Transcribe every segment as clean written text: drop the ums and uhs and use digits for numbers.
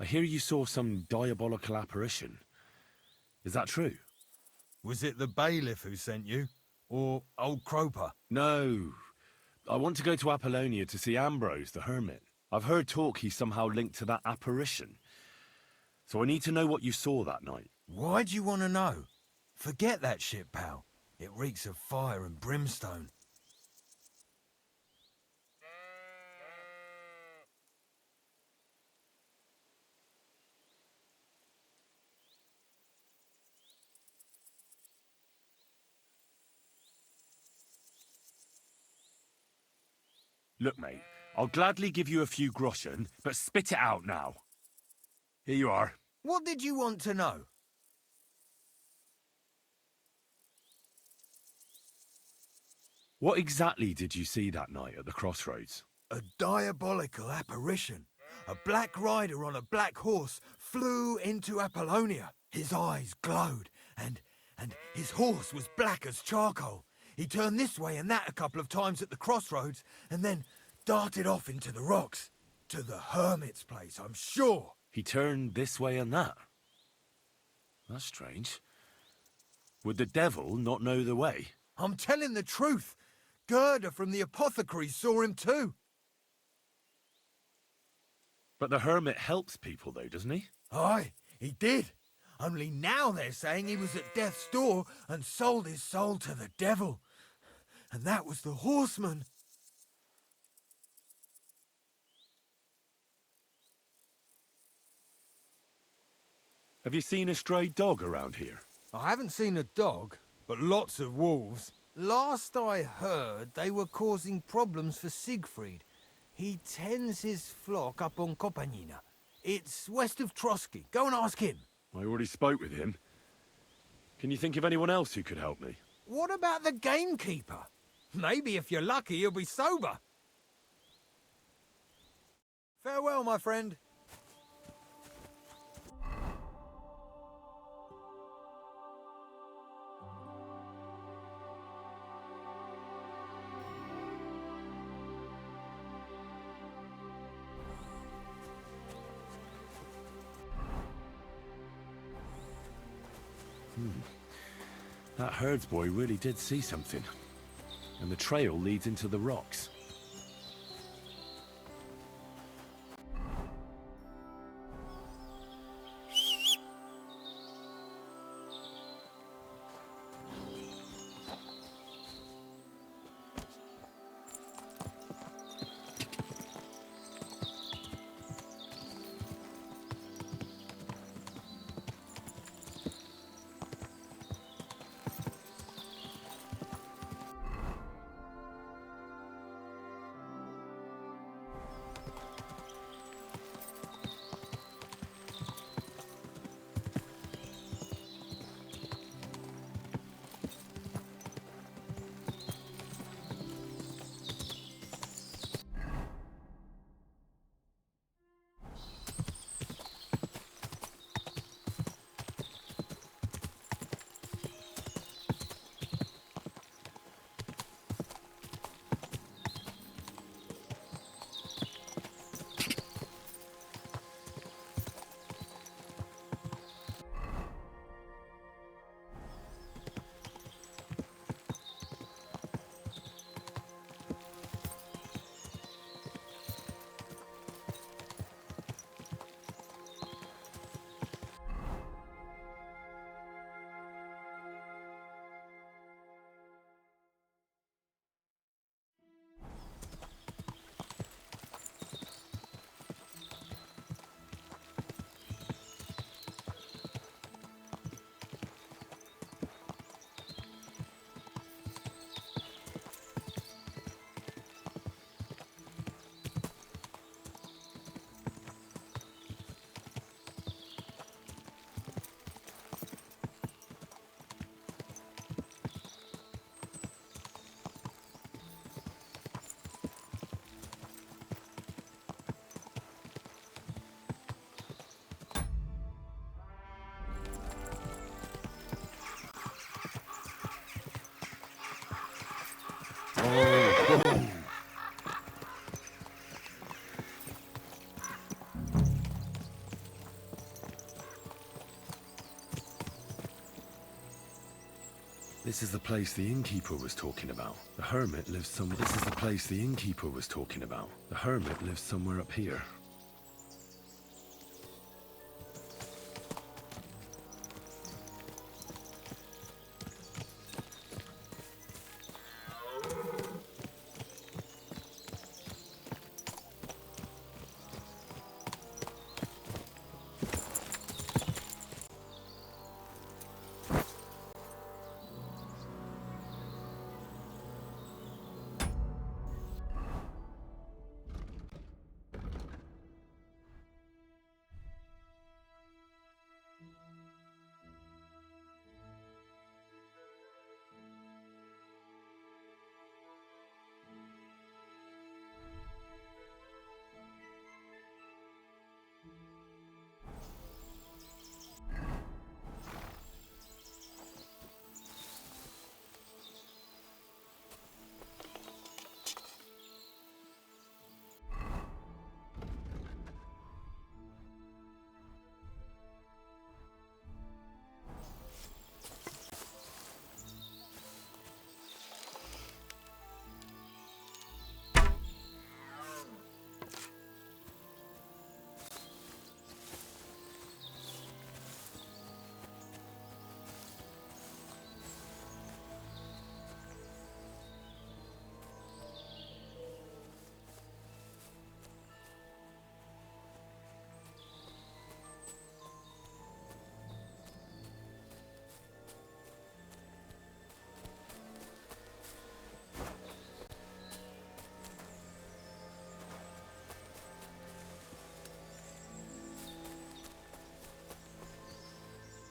hear you saw some diabolical apparition. Is that true? Was it the bailiff who sent you? Or old Croper? No. I want to go to Apollonia to see Ambrose, the hermit. I've heard talk he's somehow linked to that apparition. So I need to know what you saw that night. Why do you want to know? Forget that shit, pal. It reeks of fire and brimstone. Look, mate, I'll gladly give you a few groschen, but spit it out now. Here you are. What did you want to know? What exactly did you see that night at the crossroads? A diabolical apparition. A black rider on a black horse flew into Apollonia. His eyes glowed, and his horse was black as charcoal. He turned this way and that a couple of times at the crossroads, and then darted off into the rocks. To the hermit's place, I'm sure. He turned this way and that? That's strange. Would the devil not know the way? I'm telling the truth. Gerda from the apothecary saw him too. But the hermit helps people though, doesn't he? Aye, he did. Only now they're saying he was at death's door and sold his soul to the devil. And that was the horseman. Have you seen a stray dog around here? I haven't seen a dog, but lots of wolves. Last I heard, they were causing problems for Siegfried. He tends his flock up on Kopanina. It's west of Trotsky. Go and ask him. I already spoke with him. Can you think of anyone else who could help me? What about the gamekeeper? Maybe if you're lucky, he'll be sober. Farewell, my friend. That herdsboy really did see something. And the trail leads into the rocks. This is the place the innkeeper was talking about. The hermit lives somewhere. This is the place the innkeeper was talking about. The hermit lives somewhere up here.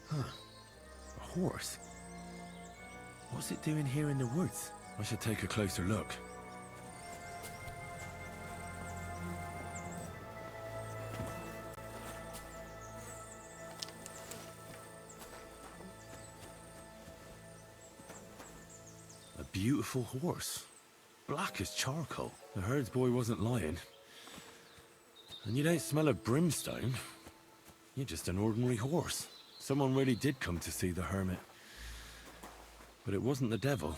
A horse? What's it doing here in the woods? I should take a closer look. A beautiful horse. Black as charcoal. The herdsboy wasn't lying. And you don't smell of brimstone. You're just an ordinary horse. Someone really did come to see the hermit. But it wasn't the devil.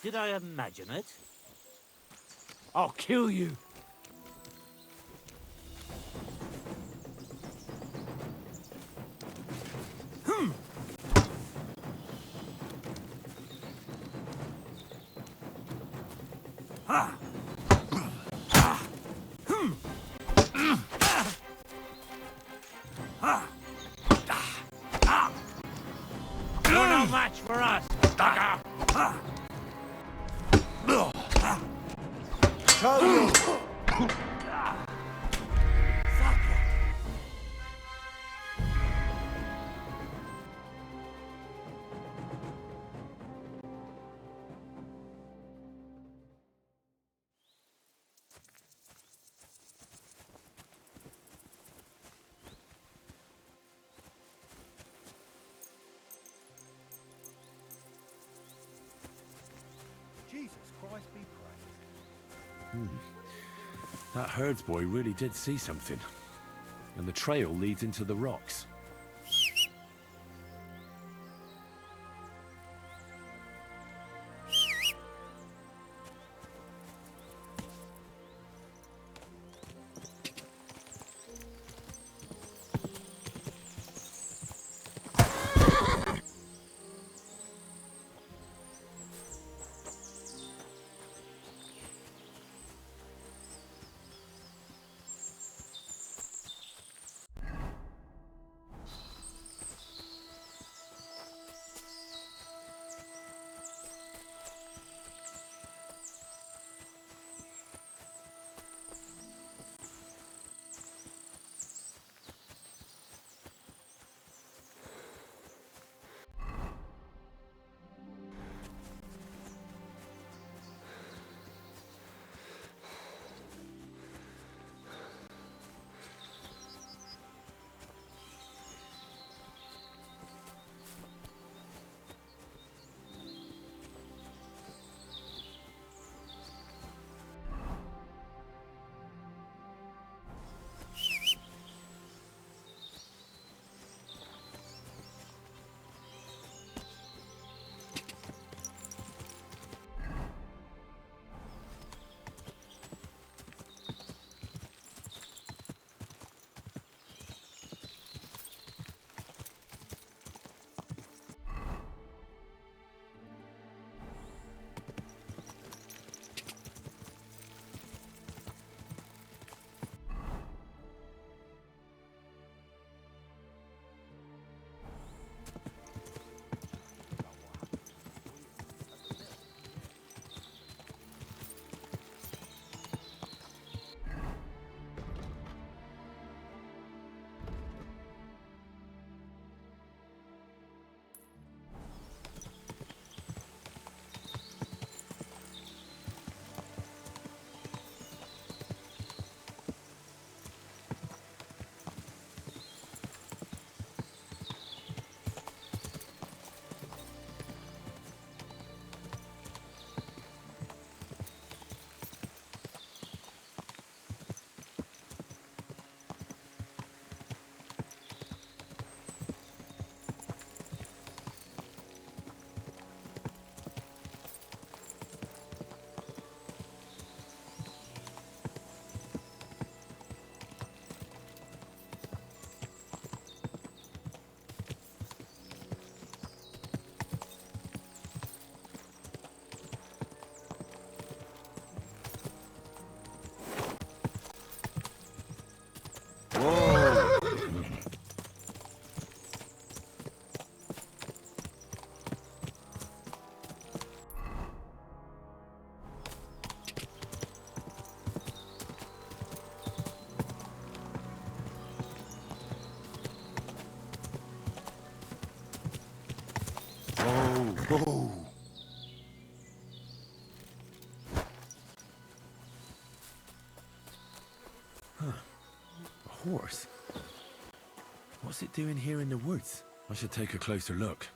Did I imagine it? I'll kill you. You're no match for us. Charlie! Jesus Christ be praised. That herdsboy really did see something. And the trail leads into the rocks. Oh! A horse? What's it doing here in the woods? I should take a closer look.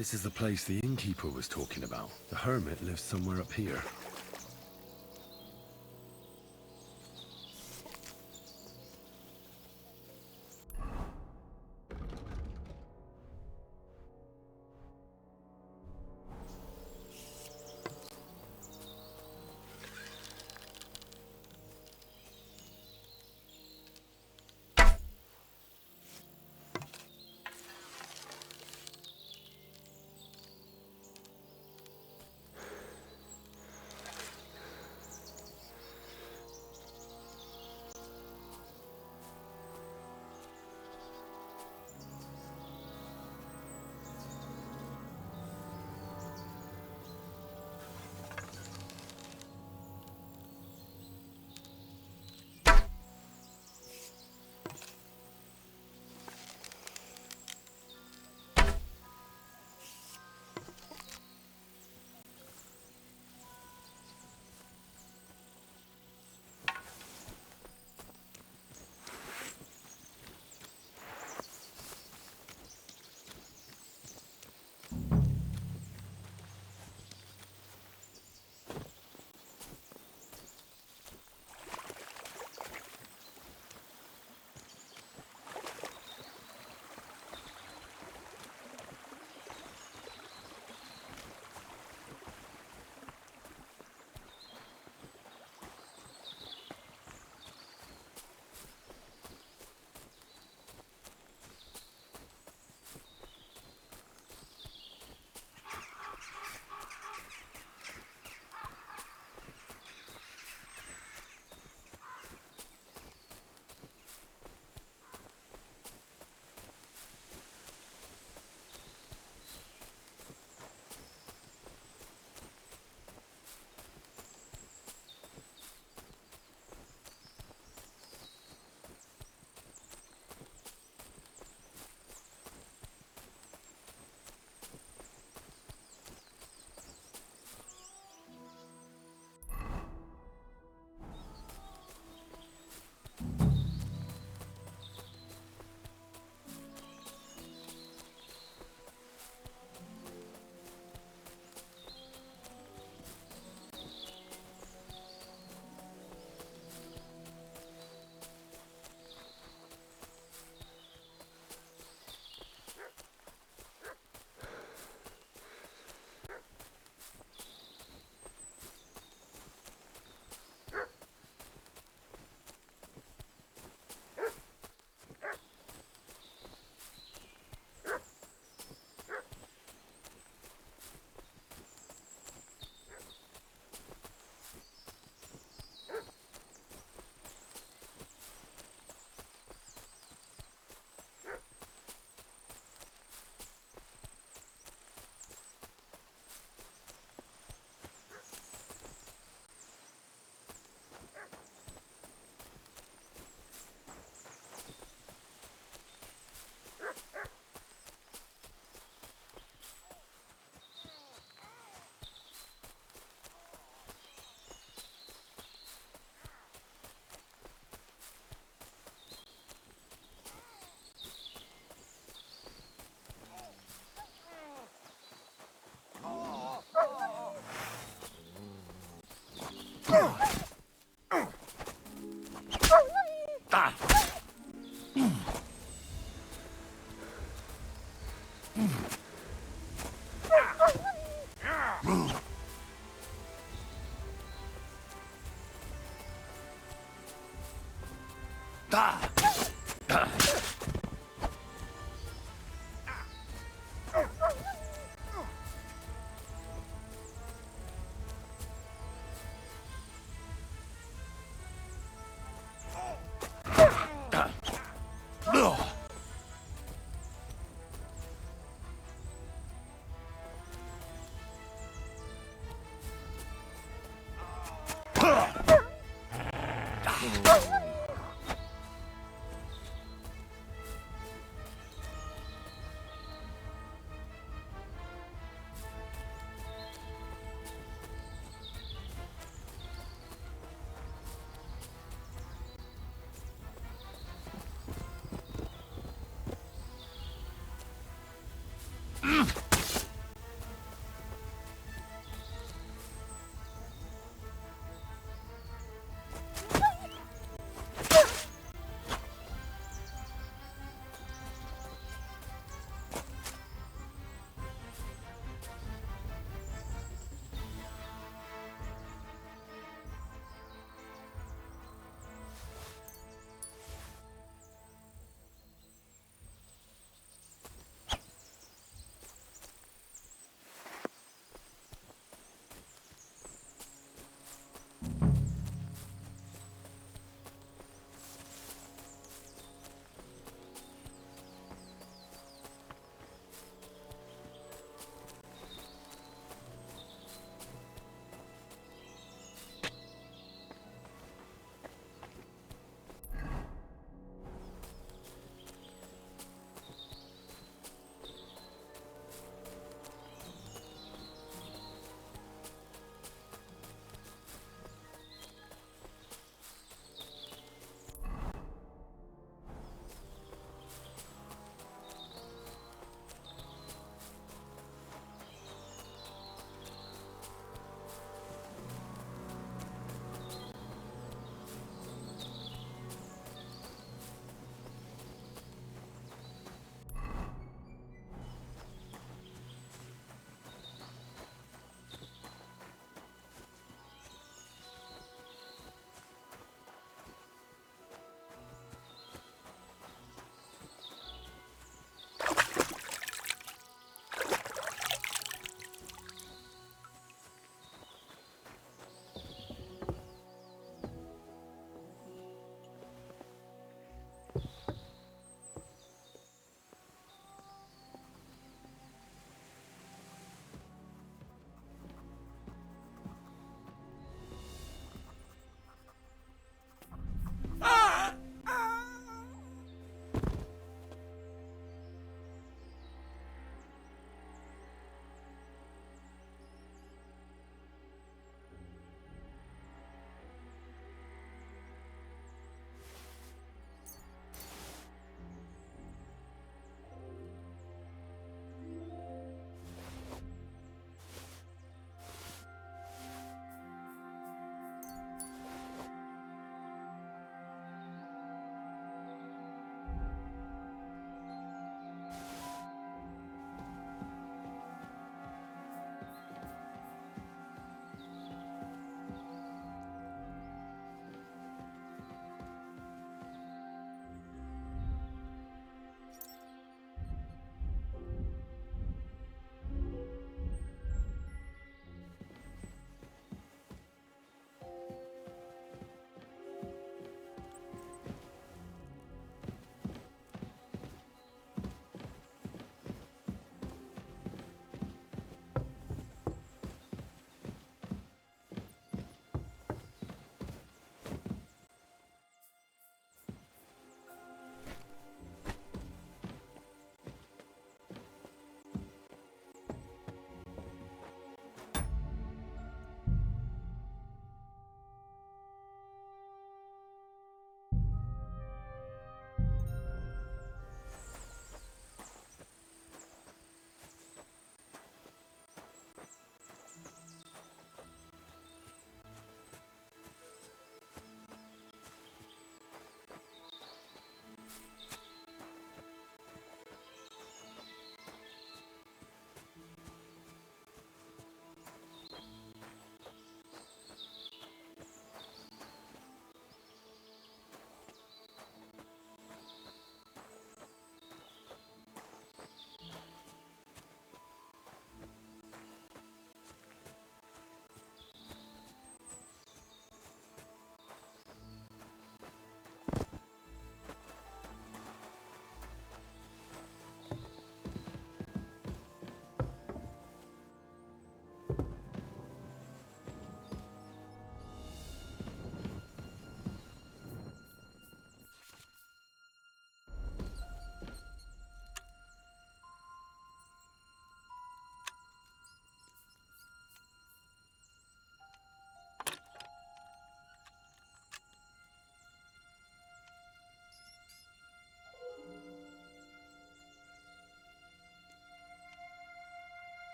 This is the place the innkeeper was talking about. The hermit lives somewhere up here.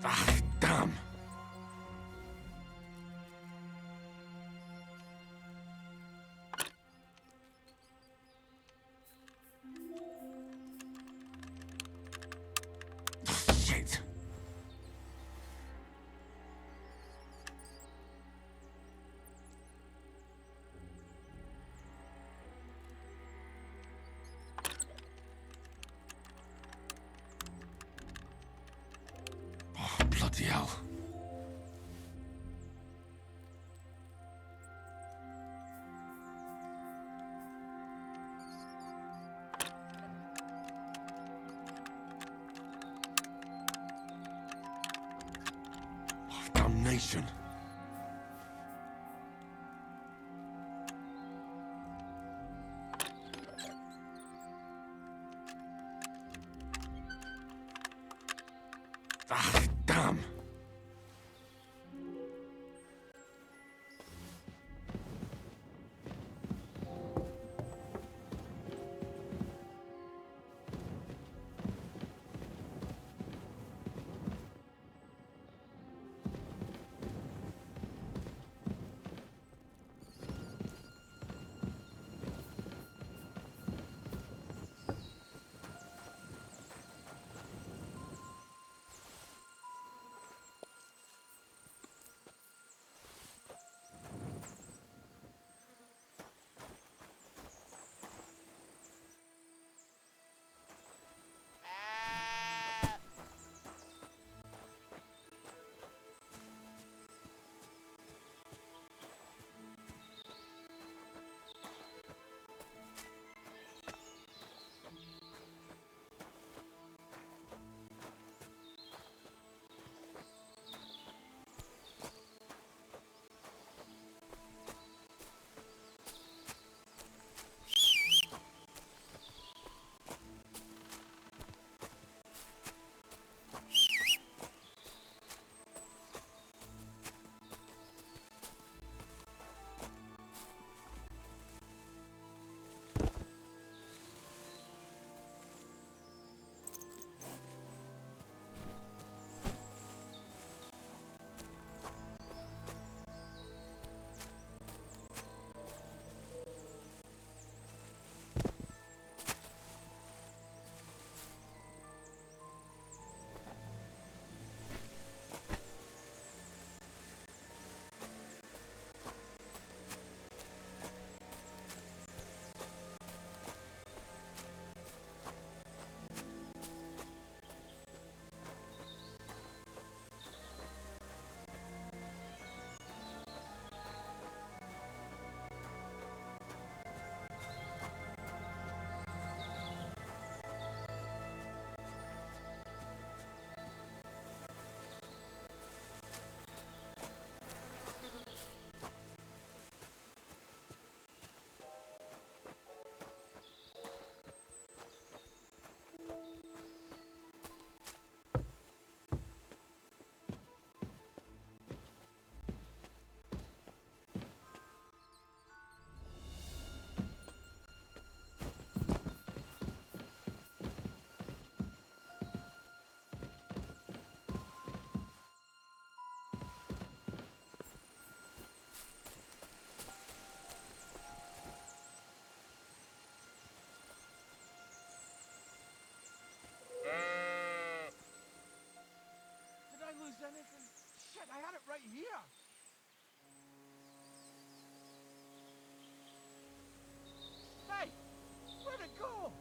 Ah, damn! Shit! Oh, bloody hell. Oh, damnation. Ah, damn! Did I lose anything? Shit, I had it right here. Hey, where'd it go?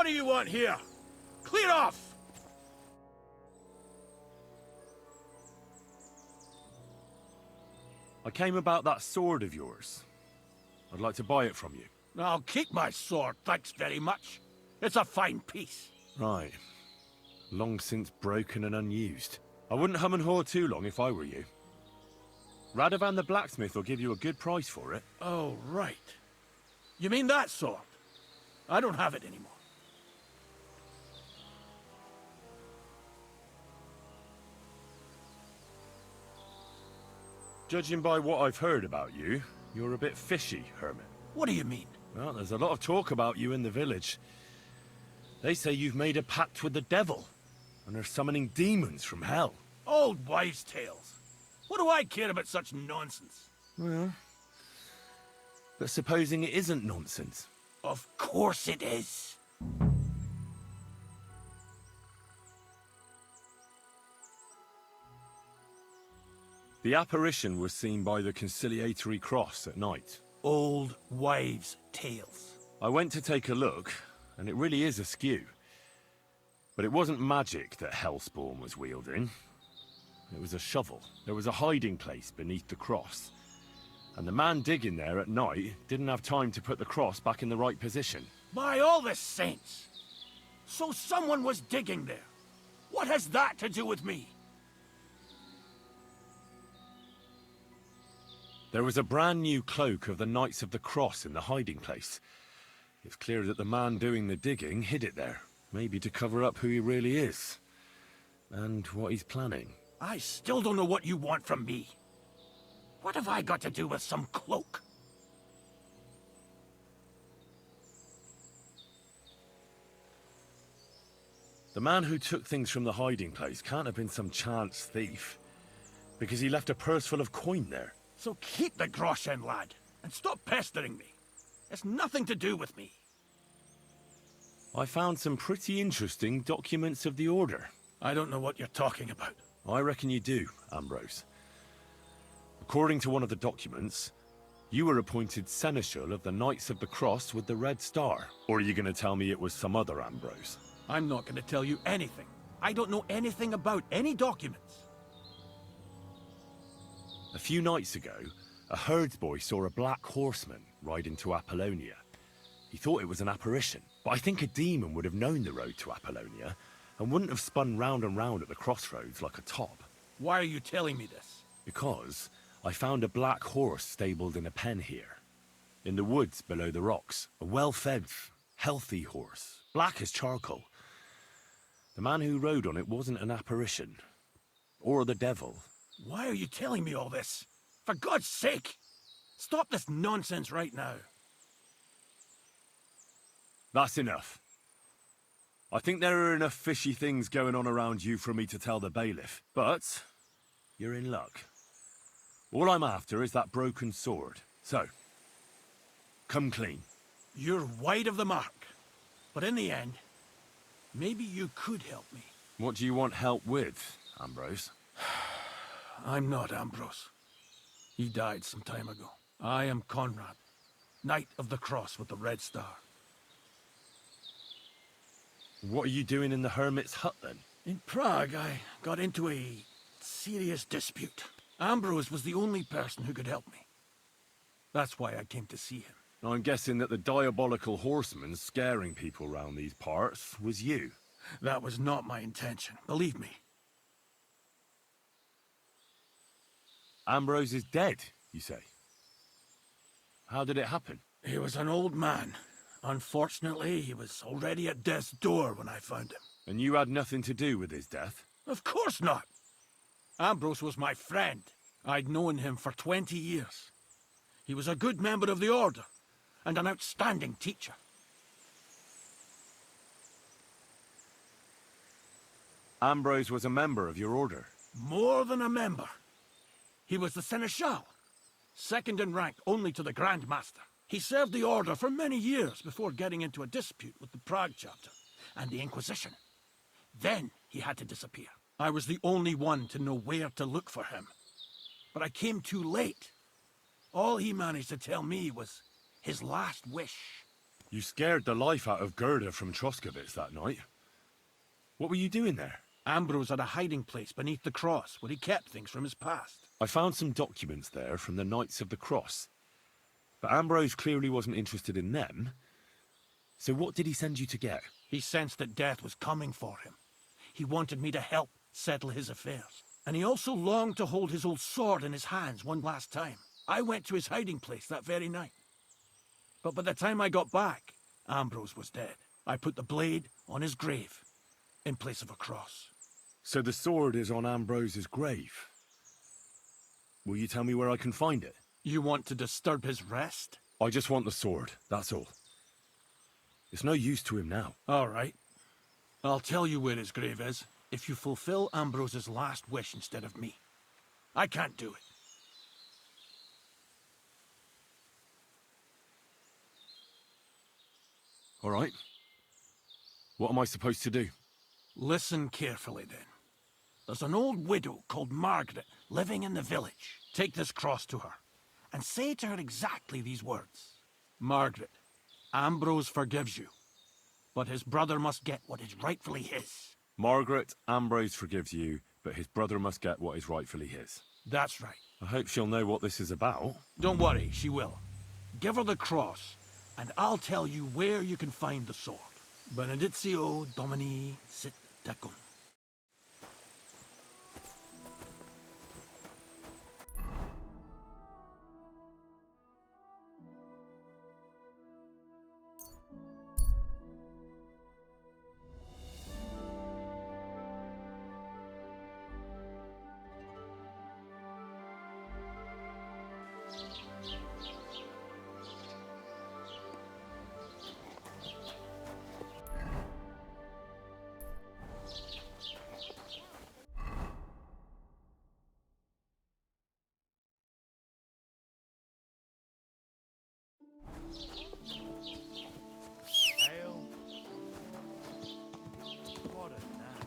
What do you want here? Clear off! I came about that sword of yours. I'd like to buy it from you. I'll keep my sword, thanks very much. It's a fine piece. Right. Long since broken and unused. I wouldn't hum and haw too long if I were you. Radovan the blacksmith will give you a good price for it. Oh, right. You mean that sword? I don't have it anymore. Judging by what I've heard about you, you're a bit fishy, Hermit. What do you mean? Well, there's a lot of talk about you in the village. They say you've made a pact with the devil, and are summoning demons from hell. Old wives' tales. What do I care about such nonsense? Well, but supposing it isn't nonsense. Of course it is. The apparition was seen by the conciliatory cross at night. Old wives' tales. I went to take a look, and it really is askew. But it wasn't magic that Hellspawn was wielding. It was a shovel. There was a hiding place beneath the cross. And the man digging there at night didn't have time to put the cross back in the right position. By all the saints! So someone was digging there. What has that to do with me? There was a brand new cloak of the Knights of the Cross in the hiding place. It's clear that the man doing the digging hid it there. Maybe to cover up who he really is. And what he's planning. I still don't know what you want from me. What have I got to do with some cloak? The man who took things from the hiding place can't have been some chance thief. Because he left a purse full of coin there. So keep the groschen, lad, and stop pestering me. It's nothing to do with me. I found some pretty interesting documents of the Order. I don't know what you're talking about. I reckon you do, Ambrose. According to one of the documents, you were appointed Seneschal of the Knights of the Cross with the Red Star. Or are you going to tell me it was some other Ambrose? I'm not going to tell you anything. I don't know anything about any documents. A few nights ago, a herdsboy saw a black horseman ride into Apollonia. He thought it was an apparition, but I think a demon would have known the road to Apollonia and wouldn't have spun round and round at the crossroads like a top. Why are you telling me this? Because I found a black horse stabled in a pen here, in the woods below the rocks. A well-fed, healthy horse, black as charcoal. The man who rode on it wasn't an apparition, or the devil. Why are you telling me all this? For God's sake! Stop this nonsense right now. That's enough. I think there are enough fishy things going on around you for me to tell the bailiff, but you're in luck. All I'm after is that broken sword. So, come clean. You're wide of the mark. But in the end, maybe you could help me. What do you want help with, Ambrose? I'm not Ambrose. He died some time ago. I am Conrad, Knight of the Cross with the Red Star. What are you doing in the hermit's hut, then? In Prague, I got into a serious dispute. Ambrose was the only person who could help me. That's why I came to see him. I'm guessing that the diabolical horseman scaring people round these parts was you. That was not my intention, believe me. Ambrose is dead, you say? How did it happen? He was an old man. Unfortunately, he was already at death's door when I found him. And you had nothing to do with his death? Of course not! Ambrose was my friend. I'd known him for 20 years. He was a good member of the Order, and an outstanding teacher. Ambrose was a member of your order? More than a member. He was the Seneschal, second in rank only to the Grand Master. He served the Order for many years before getting into a dispute with the Prague chapter and the Inquisition. Then he had to disappear. I was the only one to know where to look for him. But I came too late. All he managed to tell me was his last wish. You scared the life out of Gerda from Troskovitz that night. What were you doing there? Ambrose had a hiding place beneath the cross where he kept things from his past. I found some documents there from the Knights of the Cross. But Ambrose clearly wasn't interested in them. So what did he send you to get? He sensed that death was coming for him. He wanted me to help settle his affairs. And he also longed to hold his old sword in his hands one last time. I went to his hiding place that very night. But by the time I got back, Ambrose was dead. I put the blade on his grave, in place of a cross. So the sword is on Ambrose's grave. Will you tell me where I can find it? You want to disturb his rest? I just want the sword, that's all. It's no use to him now. All right. I'll tell you where his grave is, if you fulfill Ambrose's last wish instead of me. I can't do it. All right. What am I supposed to do? Listen carefully, then. There's an old widow called Margaret living in the village. Take this cross to her, and say to her exactly these words. Margaret, Ambrose forgives you, but his brother must get what is rightfully his. Margaret, Ambrose forgives you, but his brother must get what is rightfully his. That's right. I hope she'll know what this is about. Don't worry, she will. Give her the cross, and I'll tell you where you can find the sword. Benedictio Domini sit tecum. Ale. What a nap.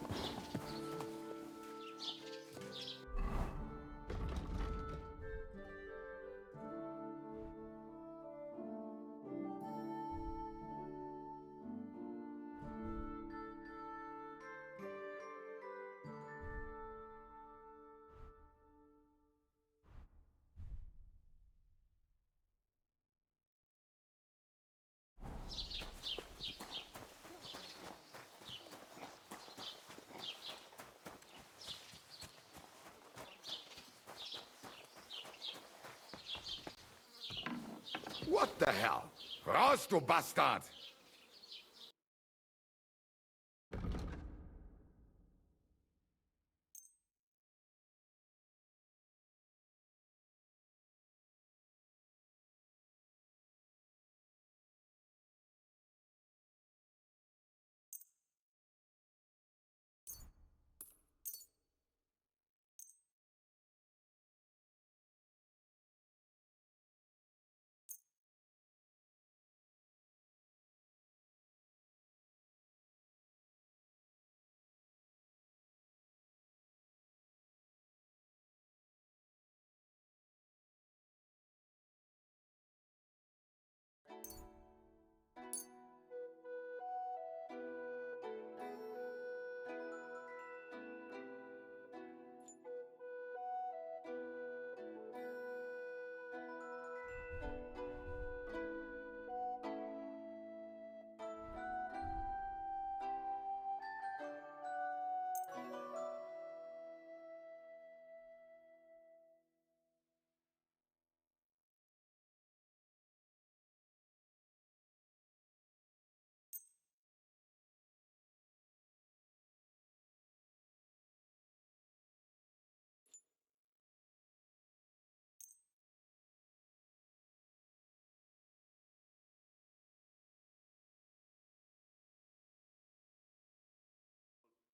What the hell? Raus, du Bastard!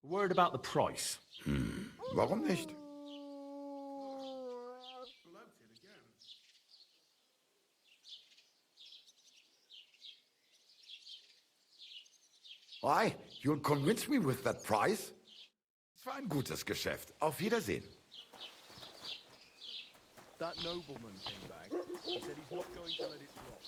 Word about the price. Warum nicht? Why? You'll convince me with that price? Es war ein gutes Geschäft. Auf Wiedersehen. That nobleman came back. He said he's not going to let it drop.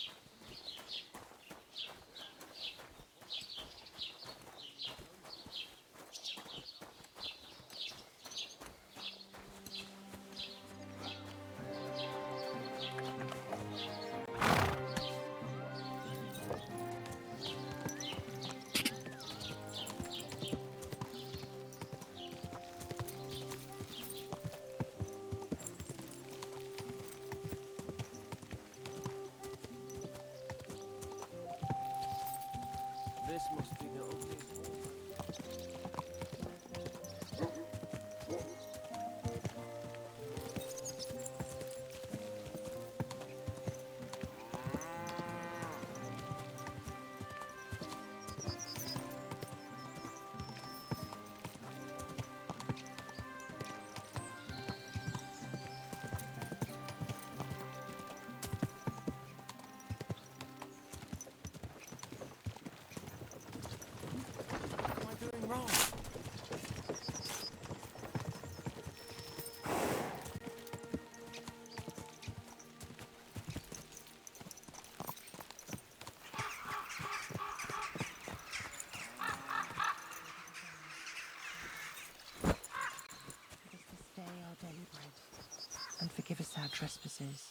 forgive us our trespasses,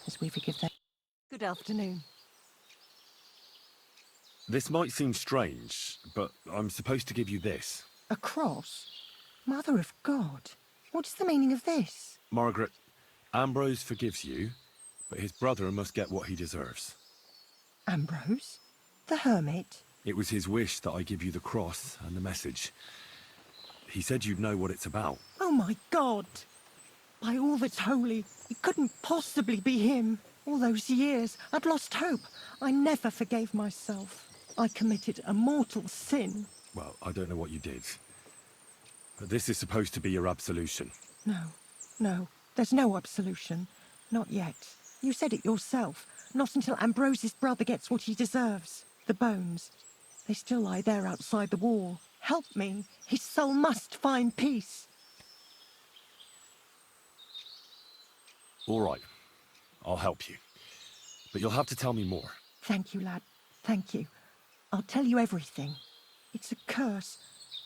as we forgive them. Good afternoon. This might seem strange, but I'm supposed to give you this. A cross? Mother of God, what's the meaning of this? Margaret, Ambrose forgives you, but his brother must get what he deserves. Ambrose? The hermit? It was his wish that I give you the cross and the message. He said you'd know what it's about. Oh my God! By all that's holy, it couldn't possibly be him. All those years, I'd lost hope. I never forgave myself. I committed a mortal sin. Well, I don't know what you did. But this is supposed to be your absolution. No, there's no absolution. Not yet. You said it yourself. Not until Ambrose's brother gets what he deserves. The bones. They still lie there outside the wall. Help me. His soul must find peace. All right. I'll help you. But you'll have to tell me more. Thank you, lad. Thank you. I'll tell you everything. It's a curse.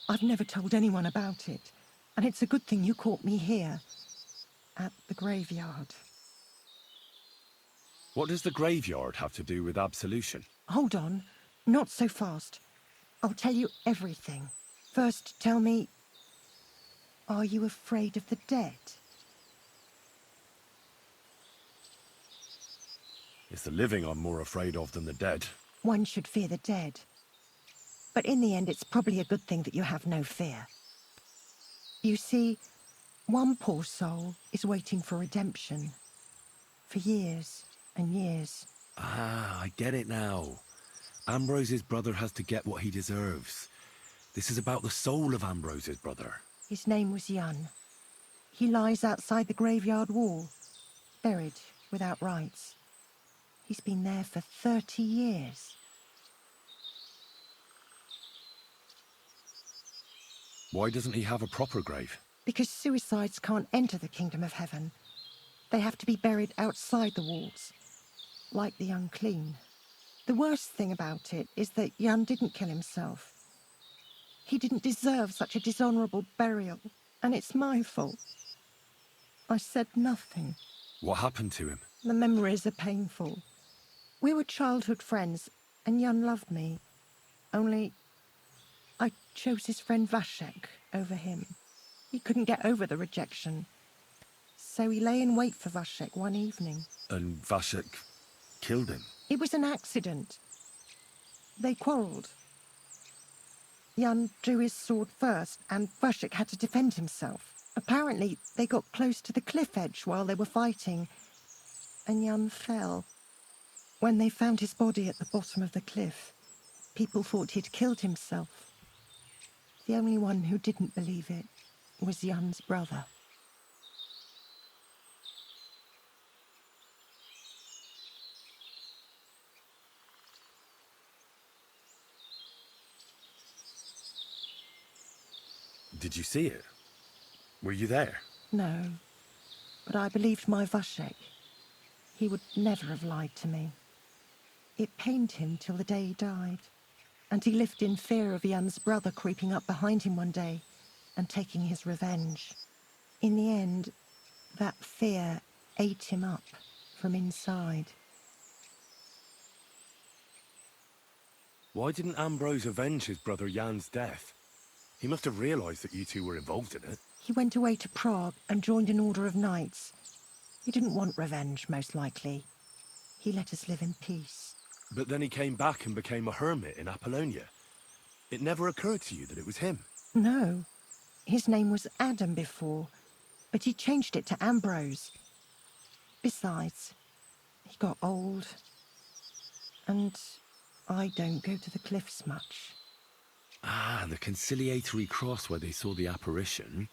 I've never told anyone about it. And it's a good thing you caught me here. At the graveyard. What does the graveyard have to do with absolution? Hold on. Not so fast. I'll tell you everything. First, tell me... Are you afraid of the dead? It's the living I'm more afraid of than the dead. One should fear the dead. But in the end, it's probably a good thing that you have no fear. You see, one poor soul is waiting for redemption. For years and years. Ah, I get it now. Ambrose's brother has to get what he deserves. This is about the soul of Ambrose's brother. His name was Jan. He lies outside the graveyard wall, buried without rites. He's been there for 30 years. Why doesn't he have a proper grave? Because suicides can't enter the kingdom of heaven. They have to be buried outside the walls, like the unclean. The worst thing about it is that Jan didn't kill himself. He didn't deserve such a dishonourable burial, and it's my fault. I said nothing. What happened to him? The memories are painful. We were childhood friends, and Jan loved me. Only, I chose his friend Vashek over him. He couldn't get over the rejection. So he lay in wait for Vashek one evening. And Vashek killed him? It was an accident. They quarrelled. Jan drew his sword first, and Vashek had to defend himself. Apparently, they got close to the cliff edge while they were fighting, and Jan fell. When they found his body at the bottom of the cliff, people thought he'd killed himself. The only one who didn't believe it was Jan's brother. Did you see it? Were you there? No, but I believed my Vashek. He would never have lied to me. It pained him till the day he died, and he lived in fear of Jan's brother creeping up behind him one day and taking his revenge. In the end, that fear ate him up from inside. Why didn't Ambrose avenge his brother Jan's death? He must have realised that you two were involved in it. He went away to Prague and joined an order of knights. He didn't want revenge, most likely. He let us live in peace. But then he came back and became a hermit in Apollonia. It never occurred to you that it was him? No. His name was Adam before, but he changed it to Ambrose. Besides, he got old, and I don't go to the cliffs much. Ah, the conciliatory cross where they saw the apparition.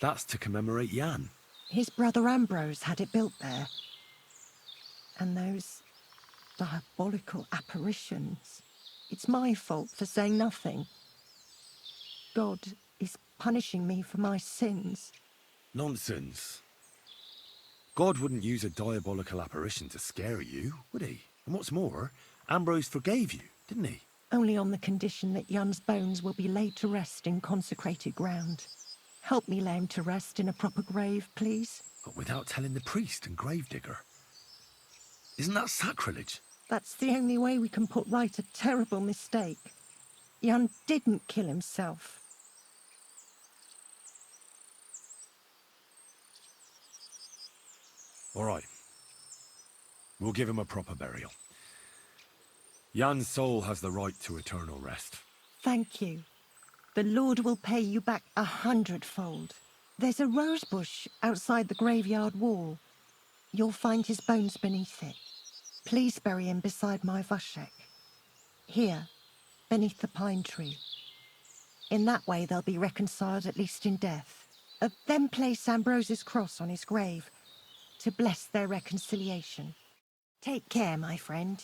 That's to commemorate Jan. His brother Ambrose had it built there. And those diabolical apparitions. It's my fault for saying nothing. God is punishing me for my sins. Nonsense. God wouldn't use a diabolical apparition to scare you, would he? And what's more, Ambrose forgave you, didn't he? Only on the condition that Jan's bones will be laid to rest in consecrated ground. Help me lay him to rest in a proper grave, please. But without telling the priest and gravedigger. Isn't that sacrilege? That's the only way we can put right a terrible mistake. Jan didn't kill himself. All right. We'll give him a proper burial. Jan's soul has the right to eternal rest. Thank you. The Lord will pay you back 100-fold. There's a rose bush outside the graveyard wall. You'll find his bones beneath it. Please bury him beside my Vushek. Here, beneath the pine tree. In that way they'll be reconciled, at least in death. Then place Ambrose's cross on his grave to bless their reconciliation. Take care, my friend.